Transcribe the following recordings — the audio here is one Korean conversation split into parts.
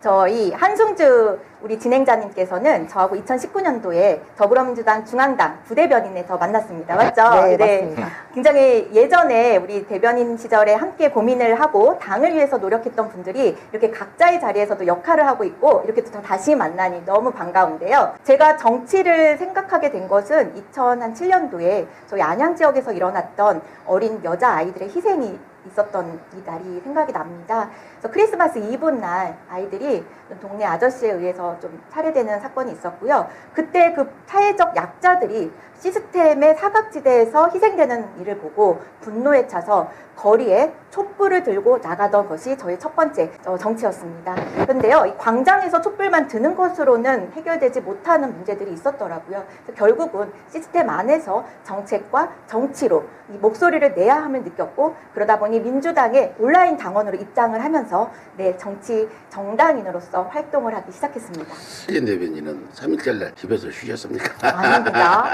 저희 한승주 우리 진행자님께서는 저하고 2019년도에 더불어민주당 중앙당 부대변인에서 만났습니다. 맞죠? 네, 맞습니다. 굉장히 예전에 우리 대변인 시절에 함께 고민을 하고 당을 위해서 노력했던 분들이 이렇게 각자의 자리에서도 역할을 하고 있고 이렇게 또 다시 만나니 너무 반가운데요. 제가 정치를 생각하게 된 것은 2007년도에 저희 안양 지역에서 일어났던 어린 여자아이들의 희생이 있었던 이 날이 생각이 납니다. 그래서 크리스마스 이브날 아이들이 동네 아저씨에 의해서 좀 살해되는 사건이 있었고요. 그때 그 사회적 약자들이 시스템의 사각지대에서 희생되는 일을 보고 분노에 차서 거리에 촛불을 들고 나가던 것이 저희 첫 번째 정치였습니다. 그런데요, 이 광장에서 촛불만 드는 것으로는 해결되지 못하는 문제들이 있었더라고요. 그래서 결국은 시스템 안에서 정책과 정치로 이 목소리를 내야 함을 느꼈고, 그러다 보니 민주당의 온라인 당원으로 입장을 하면서 정치 정당인으로서 활동을 하기 시작했습니다. 신 대변인은 3.1절 날 집에서 쉬셨습니까? 아닙니다.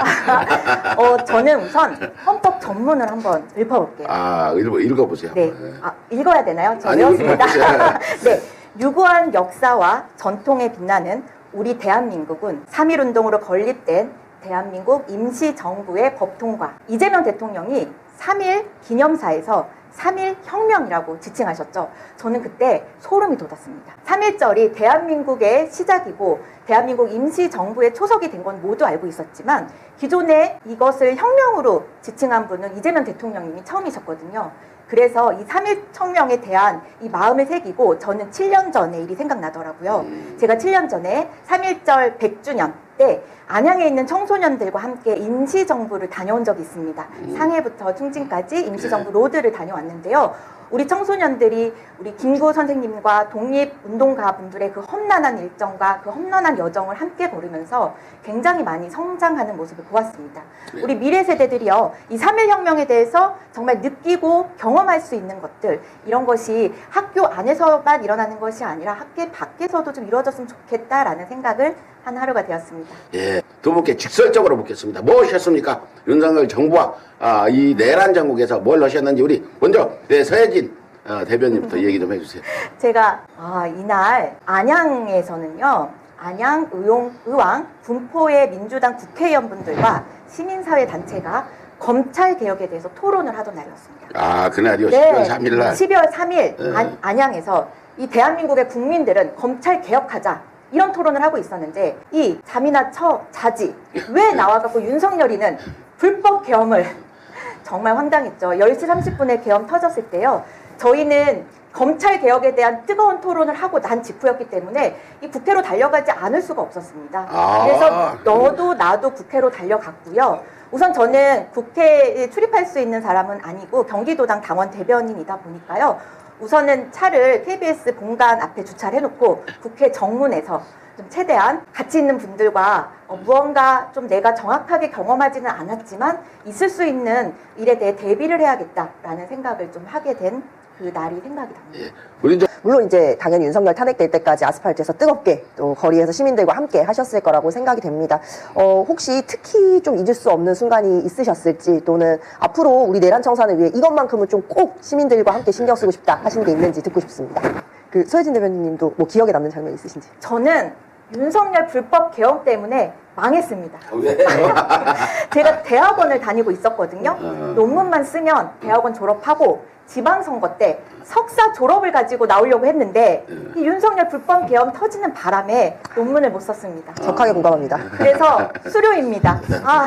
저는 우선 헌법 전문을 한번 읊어볼게요. 읽어보세요. 네. 읽어야 되나요? 저 아니, 외웠습니다. 읽어보세요. 네. 유구한 역사와 전통에 빛나는 우리 대한민국은 3.1운동으로 건립된 대한민국 임시정부의 법 통과. 이재명 대통령이 3.1 기념사에서 3.1 혁명이라고 지칭하셨죠. 저는 그때 소름이 돋았습니다. 3.1절이 대한민국의 시작이고 대한민국 임시정부의 초석이 된 건 모두 알고 있었지만 기존에 이것을 혁명으로 지칭한 분은 이재명 대통령님이 처음이셨거든요. 그래서 이 3.1 혁명에 대한 이 마음을 새기고 저는 7년 전의 일이 생각나더라고요. 제가 7년 전에 3.1절 100주년 때 안양에 있는 청소년들과 함께 임시정부를 다녀온 적이 있습니다. 상해부터 충진까지 임시정부 로드를 다녀왔는데요. 우리 청소년들이 우리 김구 선생님과 독립운동가 분들의 그 험난한 일정과 그 험난한 여정을 함께 걸으면서 굉장히 많이 성장하는 모습을 보았습니다. 우리 미래 세대들이요, 이 3.1 혁명에 대해서 정말 느끼고 경험할 수 있는 것들, 이런 것이 학교 안에서만 일어나는 것이 아니라 학교 밖에서도 좀 이루어졌으면 좋겠다라는 생각을 한 하루가 되었습니다. 예, 두 분께 직설적으로 묻겠습니다. 뭐 하셨습니까? 윤석열 정부와 이 내란 정국에서 뭘 하셨는지 우리 먼저 서혜진 대변인부터 얘기 좀 해주세요. 제가 이날 안양에서는요, 안양 의왕 분포의 민주당 국회의원분들과 시민사회 단체가 검찰 개혁에 대해서 토론을 하던 날이었습니다. 그날이요? 네, 12월 3일 날. 12월 3일 안양에서 이 대한민국의 국민들은 검찰 개혁하자, 이런 토론을 하고 있었는데 이 잠이나 자지 왜 나와갖고 윤석열이는 불법 계엄을 정말 황당했죠. 10시 30분에 계엄 터졌을 때요, 저희는 검찰 개혁에 대한 뜨거운 토론을 하고 난 직후였기 때문에 이 국회로 달려가지 않을 수가 없었습니다. 그래서 너도 나도 국회로 달려갔고요. 우선 저는 국회에 출입할 수 있는 사람은 아니고 경기도당 당원 대변인이다 보니까요, 우선은 차를 KBS 본관 앞에 주차를 해놓고 국회 정문에서 좀 최대한 같이 있는 분들과 무언가 좀 내가 정확하게 경험하지는 않았지만 있을 수 있는 일에 대해 대비를 해야겠다라는 생각을 좀 하게 된 그 날이 생각이 납니다. 물론 이제 당연히 윤석열 탄핵될 때까지 아스팔트에서 뜨겁게 또 거리에서 시민들과 함께 하셨을 거라고 생각이 됩니다. 혹시 특히 좀 잊을 수 없는 순간이 있으셨을지, 또는 앞으로 우리 내란 청산을 위해 이것만큼은 좀 꼭 시민들과 함께 신경 쓰고 싶다 하신 게 있는지 듣고 싶습니다. 서혜진 대변인님도 뭐 기억에 남는 장면 있으신지? 저는 윤석열 불법 계엄 때문에 망했습니다. 왜? 제가 대학원을 다니고 있었거든요. 논문만 쓰면 대학원 졸업하고 지방선거 때 석사 졸업을 가지고 나오려고 했는데 이 윤석열 불법 계엄 터지는 바람에 논문을 못 썼습니다. 적하게 공감합니다. 그래서 수료입니다.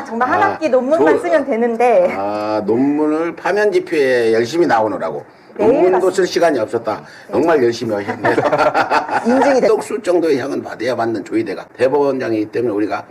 정말 한 학기 논문만 쓰면 되는데. 논문을 파면 집회에 열심히 나오느라고. 논문도 쓸 시간이 없었다. 정말 열심히 하셨네요. 인증이 떡술 정도의 향은 받아야 받는 조희대가 대법원장이기 때문에 우리가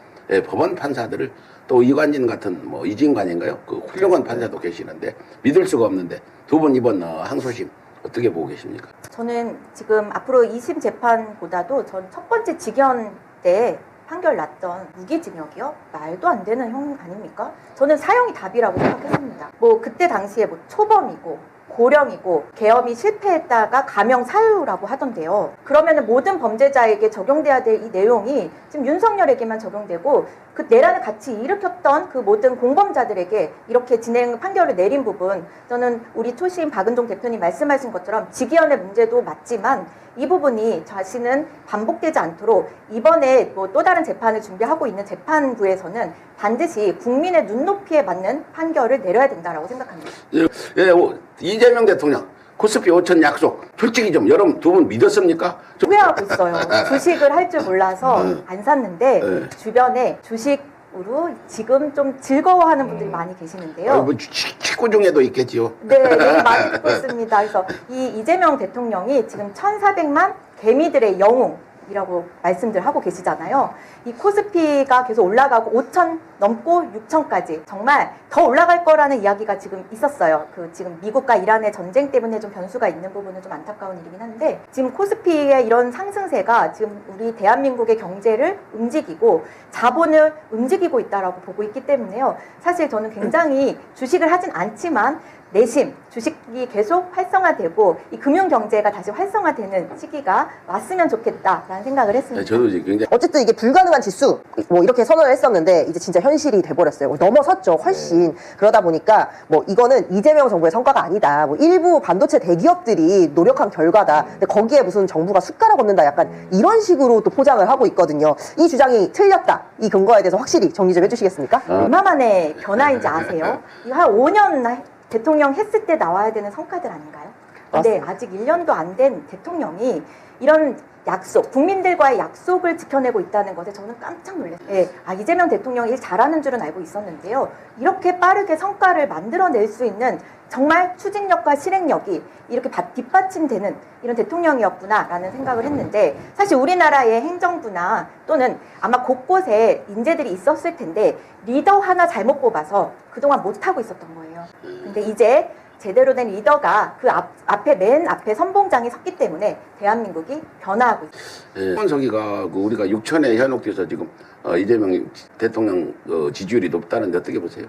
법원 판사들을, 또 이관진 같은 이진관인가요? 그 훌륭한 판사도 계시는데 믿을 수가 없는데, 두 분 이번 항소심 어떻게 보고 계십니까? 저는 지금 앞으로 2심 재판보다도 전 첫 번째 직연 때 판결 났던 무기징역이요? 말도 안 되는 형 아닙니까? 저는 사형이 답이라고 생각했습니다. 그때 당시에 초범이고 고령이고 계엄이 실패했다가 감형 사유라고 하던데요. 그러면은 모든 범죄자에게 적용돼야 될 이 내용이 지금 윤석열에게만 적용되고 그 내란을 같이 일으켰던 그 모든 공범자들에게 이렇게 판결을 내린 부분, 저는 우리 초심 박은종 대표님 말씀하신 것처럼 직위원의 문제도 맞지만 이 부분이 자신은 반복되지 않도록 이번에 뭐 또 다른 재판을 준비하고 있는 재판부에서는 반드시 국민의 눈높이에 맞는 판결을 내려야 된다라고 생각합니다. 예, 이재명 대통령 코스피 5천 약속 솔직히 좀 여러분 두 분 믿었습니까? 후회하고 있어요. 주식을 할 줄 몰라서 안 샀는데 네. 주변에 주식으로 지금 좀 즐거워하는 분들이 많이 계시는데요. 뭐 축구 중에도 있겠지요. 네, 얘기 많이 듣고 있습니다. 그래서 이 이재명 대통령이 지금 1,400만 개미들의 영웅이라고 말씀들 하고 계시잖아요. 이 코스피가 계속 올라가고 5천 넘고 6천까지 정말 더 올라갈 거라는 이야기가 지금 있었어요. 그 지금 미국과 이란의 전쟁 때문에 좀 변수가 있는 부분은 좀 안타까운 일이긴 한데 지금 코스피의 이런 상승세가 지금 우리 대한민국의 경제를 움직이고 자본을 움직이고 있다라고 보고 있기 때문에요. 사실 저는 굉장히 주식을 하진 않지만 내심 주식이 계속 활성화되고 이 금융 경제가 다시 활성화되는 시기가 왔으면 좋겠다라는 생각을 했습니다. 네, 저도 이제 굉장히 어쨌든 이게 불가능한 지수 뭐 이렇게 선언을 했었는데 이제 진짜 현실이 돼버렸어요. 넘어섰죠, 훨씬. 그러다 보니까 뭐 이거는 이재명 정부의 성과가 아니다. 뭐 일부 반도체 대기업들이 노력한 결과다. 근데 거기에 무슨 정부가 숟가락 얹는다. 약간 이런 식으로 또 포장을 하고 있거든요. 이 주장이 틀렸다. 이 근거에 대해서 확실히 정리 좀 해주시겠습니까? 얼마 만에 변화인지 아세요? 이거 한 5년 대통령 했을 때 나와야 되는 성과들 아닌가요? 근데 맞습니다. 아직 1년도 안 된 대통령이 이런 약속, 국민들과의 약속을 지켜내고 있다는 것에 저는 깜짝 놀랐어요. 예, 이재명 대통령이 일 잘하는 줄은 알고 있었는데요. 이렇게 빠르게 성과를 만들어낼 수 있는 정말 추진력과 실행력이 이렇게 뒷받침되는 이런 대통령이었구나라는 생각을 했는데 사실 우리나라의 행정부나 또는 아마 곳곳에 인재들이 있었을 텐데 리더 하나 잘못 뽑아서 그동안 못하고 있었던 거예요. 근데 이제 제대로 된 리더가 그 앞에 맨 앞에 선봉장에 섰기 때문에 대한민국이 변화하고 있어요. 예, 홍원석이가 우리가 6천에 현혹돼서 지금 이재명 대통령 지지율이 높다는데 어떻게 보세요?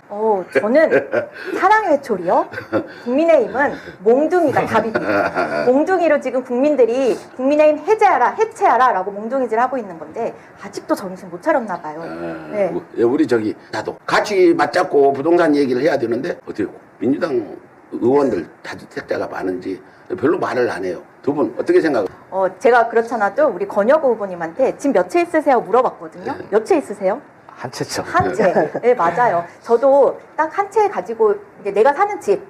저는 사랑의 회초리요. 국민의힘은 몽둥이가 답입니다. 몽둥이로 지금 국민들이 국민의힘 해체하라라고 몽둥이질하고 있는 건데 아직도 정신 못 차렸나 봐요. 네. 우리 나도 같이 맞잡고 부동산 얘기를 해야 되는데 어떻게 민주당 의원들 다주택자가 많은지 별로 말을 안 해요. 두 분 어떻게 생각해요? 제가 그렇잖아도 우리 권혁우 후보님한테 집 몇 채 있으세요 물어봤거든요. 몇 채 있으세요? 한 채죠. 한 채. 네, 맞아요. 저도 딱 한 채 가지고 이제 내가 사는 집,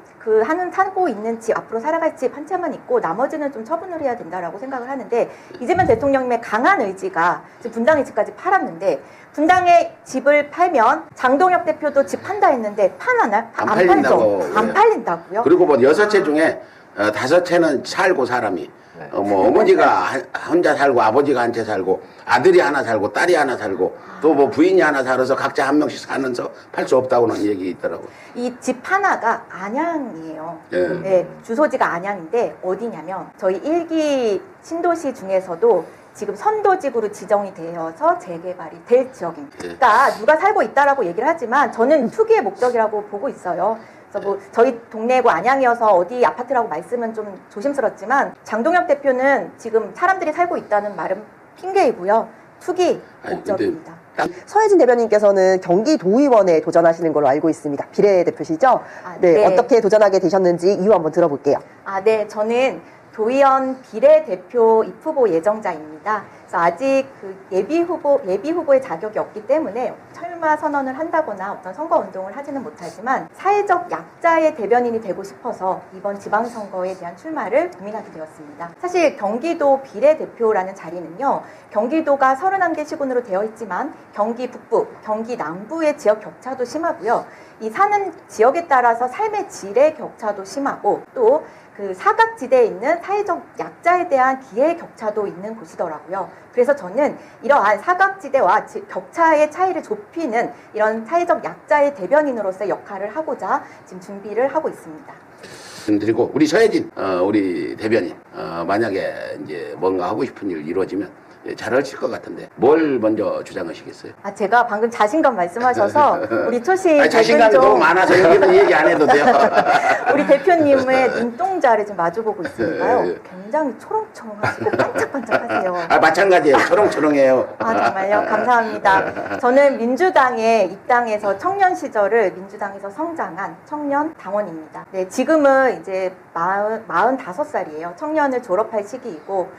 살고 있는 집, 앞으로 살아갈 집 한 채만 있고 나머지는 좀 처분을 해야 된다라고 생각을 하는데 이재명 대통령님의 강한 의지가 지금 분당의 집까지 팔았는데 분당의 집을 팔면 장동혁 대표도 집 판다 했는데 파나요? 안 팔죠. 팔린다고. 안 팔린다고요? 그리고 뭐 6채 중에 5채는 살고 사람이 뭐 어머니가 혼자 살고 아버지가 한 채 살고 아들이 하나 살고 딸이 하나 살고 또 뭐 부인이 하나 살아서 각자 한 명씩 사면서 팔 수 없다고는 얘기 있더라고요. 이 집 하나가 안양이에요. 예. 네, 주소지가 안양인데 어디냐면 저희 1기 신도시 중에서도 지금 선도직으로 지정이 되어서 재개발이 될 지역입니다. 그러니까 누가 살고 있다라고 얘기를 하지만 저는 투기의 목적이라고 보고 있어요. 그래서 뭐 저희 동네고 안양이어서 어디 아파트라고 말씀은 좀 조심스럽지만 장동혁 대표는 지금 사람들이 살고 있다는 말은 핑계이고요. 투기 목적입니다. 서혜진 대변인께서는 경기도의원에 도전하시는 걸로 알고 있습니다. 비례대표시죠? 네, 네. 어떻게 도전하게 되셨는지 이유 한번 들어볼게요. 네, 저는 도의원 비례대표 입후보 예정자입니다. 그래서 아직 예비 후보의 자격이 없기 때문에 철마 선언을 한다거나 어떤 선거 운동을 하지는 못하지만 사회적 약자의 대변인이 되고 싶어서 이번 지방선거에 대한 출마를 고민하게 되었습니다. 사실 경기도 비례대표라는 자리는요, 경기도가 31개 시군으로 되어 있지만 경기 북부, 경기 남부의 지역 격차도 심하고요. 이 사는 지역에 따라서 삶의 질의 격차도 심하고 또 사각지대에 있는 사회적 약자에 대한 기회 격차도 있는 곳이더라고요. 그래서 저는 이러한 사각지대와 격차의 차이를 좁히는 이런 사회적 약자의 대변인으로서의 역할을 하고자 지금 준비를 하고 있습니다. 그리고 우리 서혜진 우리 대변인 만약에 이제 뭔가 하고 싶은 일 이루어지면 잘하실 것 같은데 뭘 먼저 주장하시겠어요? 제가 방금 자신감 말씀하셔서 우리 초시 자신감이 너무 많아서 여기는 얘기 안 해도 돼요. 우리 대표님의 눈동자를 좀 마주보고 있으니까요. 예. 굉장히 초롱초롱하시고 반짝반짝하세요. 마찬가지예요. 초롱초롱해요. 정말요? 감사합니다. 저는 민주당에 입당해서 청년 시절을 민주당에서 성장한 청년 당원입니다. 네, 지금은 이제 45살이에요. 청년을 졸업할 시기이고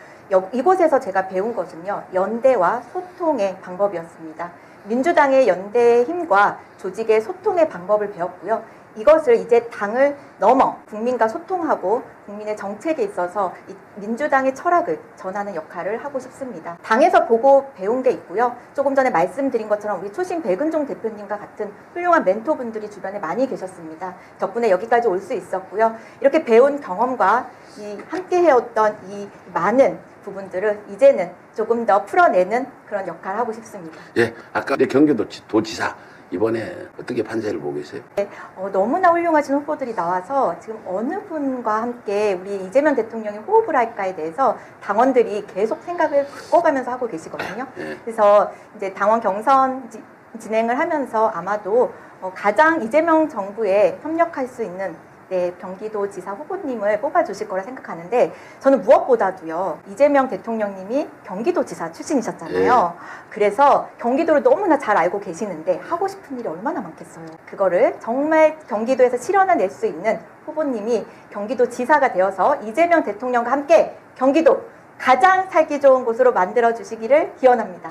이곳에서 제가 배운 것은요. 연대와 소통의 방법이었습니다. 민주당의 연대의 힘과 조직의 소통의 방법을 배웠고요. 이것을 이제 당을 넘어 국민과 소통하고 국민의 정책에 있어서 이 민주당의 철학을 전하는 역할을 하고 싶습니다. 당에서 보고 배운 게 있고요. 조금 전에 말씀드린 것처럼 우리 초심 백은종 대표님과 같은 훌륭한 멘토분들이 주변에 많이 계셨습니다. 덕분에 여기까지 올 수 있었고요. 이렇게 배운 경험과 이 함께 해왔던 이 많은 부분들을 이제는 조금 더 풀어내는 그런 역할을 하고 싶습니다. 예, 아까 경기도 도지사 이번에 어떻게 판세를 보고 계세요? 너무나 훌륭하신 후보들이 나와서 지금 어느 분과 함께 우리 이재명 대통령이 호흡을 할까에 대해서 당원들이 계속 생각을 바꿔가면서 하고 계시거든요. 예. 그래서 이제 당원 경선 진행을 하면서 아마도 가장 이재명 정부에 협력할 수 있는 경기도지사 후보님을 뽑아주실 거라 생각하는데 저는 무엇보다도요. 이재명 대통령님이 경기도지사 출신이셨잖아요. 그래서 경기도를 너무나 잘 알고 계시는데 하고 싶은 일이 얼마나 많겠어요. 그거를 정말 경기도에서 실현해낼 수 있는 후보님이 경기도지사가 되어서 이재명 대통령과 함께 경기도 가장 살기 좋은 곳으로 만들어주시기를 기원합니다.